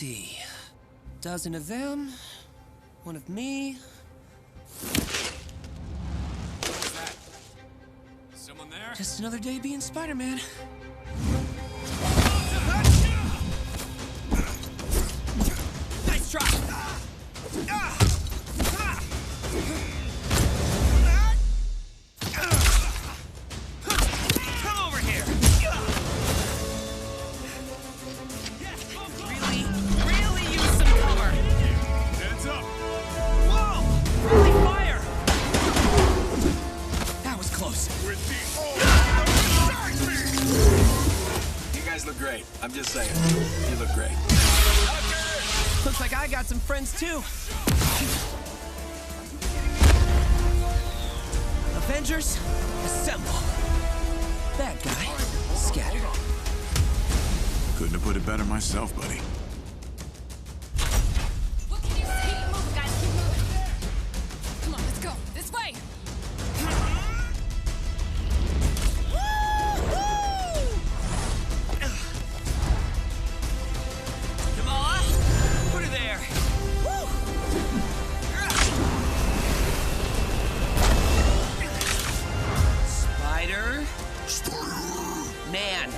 see. Dozen of them, one of me. What's that? Someone there? Just another day being Spider-Man. Nice try! Come over here! Really use some cover! Heads up! Whoa! Friendly fire! That was close. You guys look great. I'm just saying. You look great. Looks like I got some friends too. Avengers, assemble. Bad guy, scatter. Couldn't have put it better myself, buddy. What can you see? Keep moving, guys. Keep moving. Come on, let's go. This way. Kamala, put her there. Spider. Man.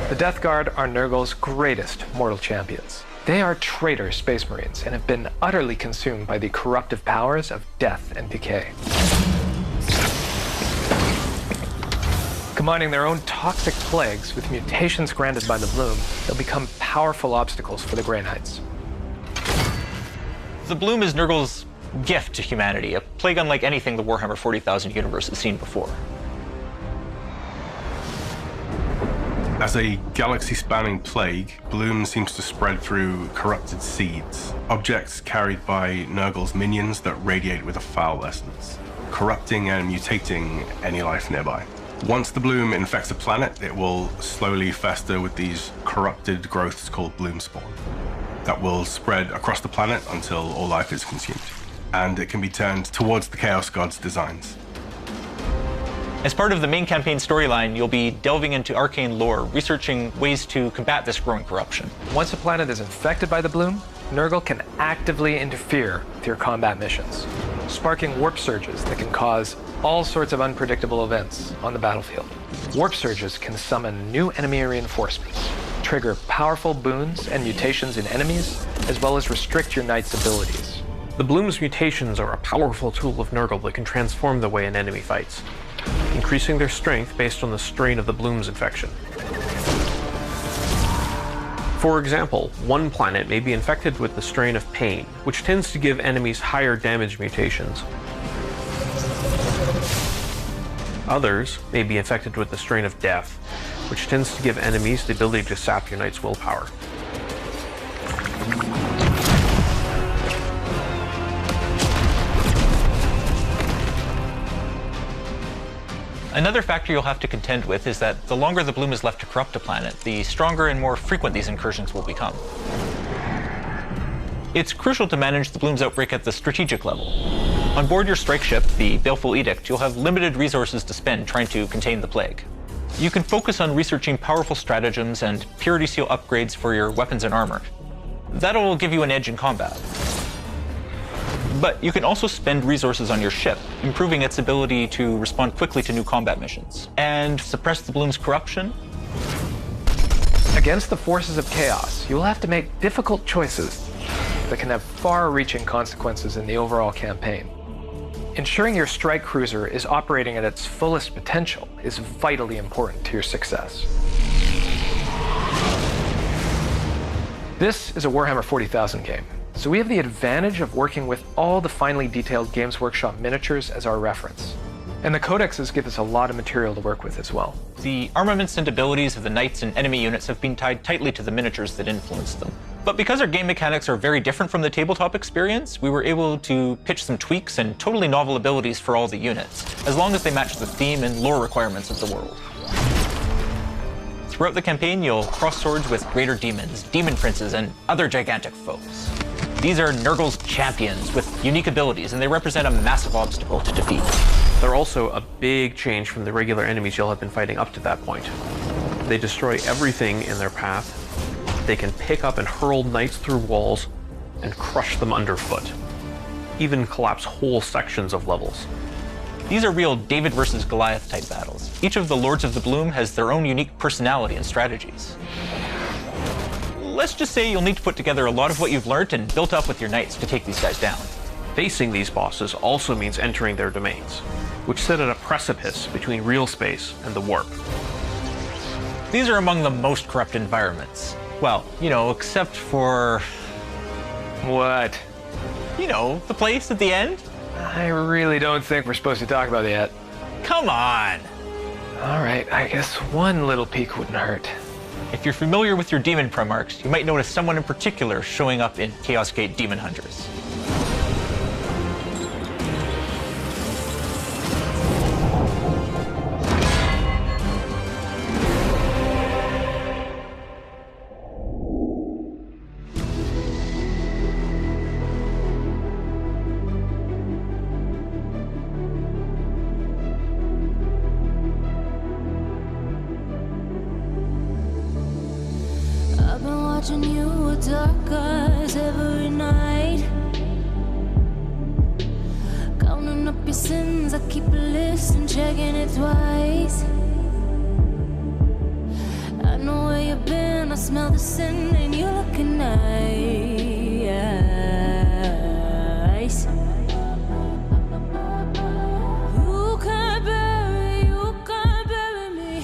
The Death Guard are Nurgle's greatest mortal champions. They are traitor Space Marines and have been utterly consumed by the corruptive powers of death and decay. Combining their own toxic plagues with mutations granted by the bloom, they'll become powerful obstacles for the Grey Knights. The bloom is Nurgle's gift to humanity, a plague unlike anything the Warhammer 40,000 universe has seen before. As a galaxy-spanning plague, bloom seems to spread through corrupted seeds, objects carried by Nurgle's minions that radiate with a foul essence, corrupting and mutating any life nearby. Once the bloom infects a planet, it will slowly fester with these corrupted growths called bloom spawn that will spread across the planet until all life is consumed, and it can be turned towards the Chaos God's designs. As part of the main campaign storyline, you'll be delving into arcane lore, researching ways to combat this growing corruption. Once a planet is infected by the bloom, Nurgle can actively interfere with your combat missions, sparking warp surges that can cause all sorts of unpredictable events on the battlefield. Warp surges can summon new enemy reinforcements, trigger powerful boons and mutations in enemies, as well as restrict your knight's abilities. The bloom's mutations are a powerful tool of Nurgle that can transform the way an enemy fights, increasing their strength based on the strain of the bloom's infection. For example, one planet may be infected with the strain of pain, which tends to give enemies higher damage mutations. Others may be infected with the strain of death, which tends to give enemies the ability to sap your knight's willpower. Another factor you'll have to contend with is that the longer the bloom is left to corrupt a planet, the stronger and more frequent these incursions will become. It's crucial to manage the bloom's outbreak at the strategic level. On board your strike ship, the Baleful Edict, you'll have limited resources to spend trying to contain the plague. You can focus on researching powerful stratagems and purity seal upgrades for your weapons and armor. That'll give you an edge in combat. But you can also spend resources on your ship, improving its ability to respond quickly to new combat missions, and suppress the bloom's corruption. Against the forces of chaos, you will have to make difficult choices that can have far-reaching consequences in the overall campaign. Ensuring your strike cruiser is operating at its fullest potential is vitally important to your success. This is a Warhammer 40,000 game, so we have the advantage of working with all the finely detailed Games Workshop miniatures as our reference. And the codexes give us a lot of material to work with as well. The armaments and abilities of the knights and enemy units have been tied tightly to the miniatures that influenced them. But because our game mechanics are very different from the tabletop experience, we were able to pitch some tweaks and totally novel abilities for all the units, as long as they match the theme and lore requirements of the world. Throughout the campaign, you'll cross swords with greater demons, demon princes, and other gigantic foes. These are Nurgle's champions with unique abilities, and they represent a massive obstacle to defeat. They're also a big change from the regular enemies you'll have been fighting up to that point. They destroy everything in their path. They can pick up and hurl knights through walls and crush them underfoot, even collapse whole sections of levels. These are real David versus Goliath type battles. Each of the Lords of the Bloom has their own unique personality and strategies. Let's just say you'll need to put together a lot of what you've learned and built up with your knights to take these guys down. Facing these bosses also means entering their domains, which sit at a precipice between real space and the warp. These are among the most corrupt environments. Well, you know, except for... What? You know, the place at the end? I really don't think we're supposed to talk about it yet. Come on! All right, I guess one little peek wouldn't hurt. If you're familiar with your demon Primarchs, you might notice someone in particular showing up in Chaos Gate Daemonhunters. I've been watching you with dark eyes every night, counting up your sins. I keep a list and checking it twice. I know where you've been, I smell the sin, and you're looking nice. You can't bury me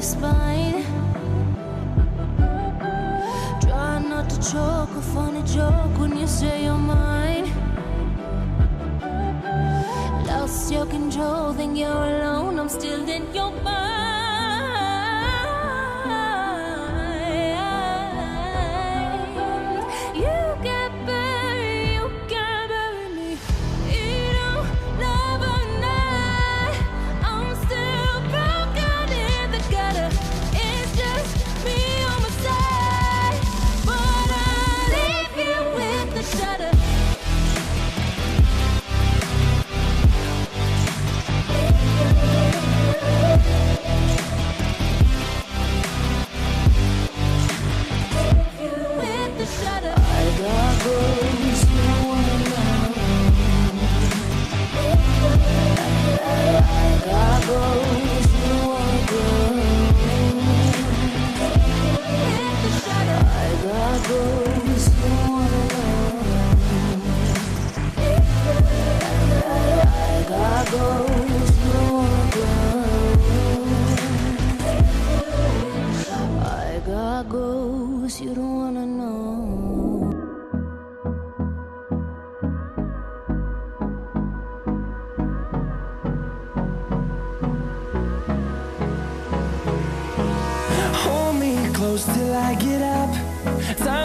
your spine. Try not to choke, a funny joke when you say you're mine. Lost your control, think you're alone, I'm still in your mind. You can bury me. You don't love a night. I'm still broken in the gutter. It's just me on my side, but I leave you with the shudder. With the shudder. I got ghosts, you wanna know. I got ghosts, you wanna go. With the shudder. I got ghosts, you wanna know. I got ghosts, you wanna go. I got ghosts, you don't wanna know. Hold me close till I get up. Time